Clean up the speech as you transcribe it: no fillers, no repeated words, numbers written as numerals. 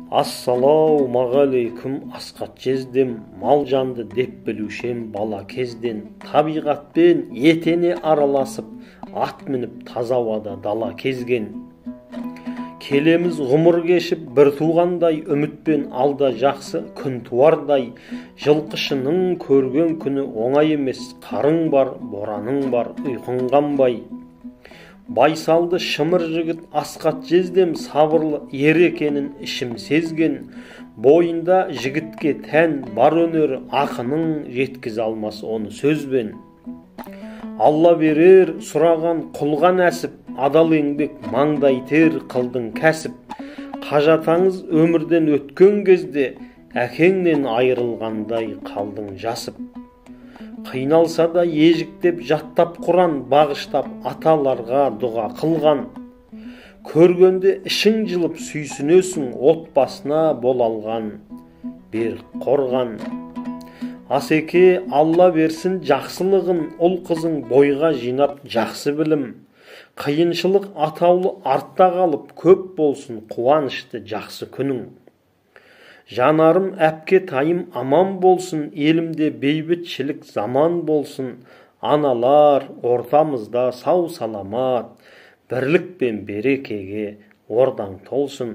Ассалаумағалейкум, асқат жездім, мал жанды деп білушем бала кезден, табиғатпен етене араласып, ат мініп таза ауада дала кезген. Келеміз ғұмыр кешіп бір туғандай, үмітпен алда жақсы күн туардай, жылқышының көрген күні оңай емес, қарың бар, бораның бар, ұйқың қанбай. Байсалды шымыр жігіт асқат жездем, сабырлы ер екенін ішім сезген, бойында жігітке тән бар өнер, ақының жеткізе алмас оны сөзбен. Алла берер сұраған құлға нәсіп, адал еңбек маңдай тер қылдың кәсіп. Қажатаңыз өмірден өткен кезде, әкеңнен айырылғандай қалдың жасып. Қиналса да ежіктеп жаттап Құран, бағыштап аталарға дұға қылған. Көргенде ішің жылып сүйсінесің, отбасына бол алған бір қорған. Асеке, Алла берсін жақсылығын, ұл қызың бойға жинап жақсы білім. Қиыншылық атаулы артта қалып, көп болсын қуанышты жақсы күнің. Жанарым әпке тайым аман болсын, елімде бейбітшілік заман болсын. Аналар ортамызда сау саламат, бірлік пен берекеге ордаң толсын.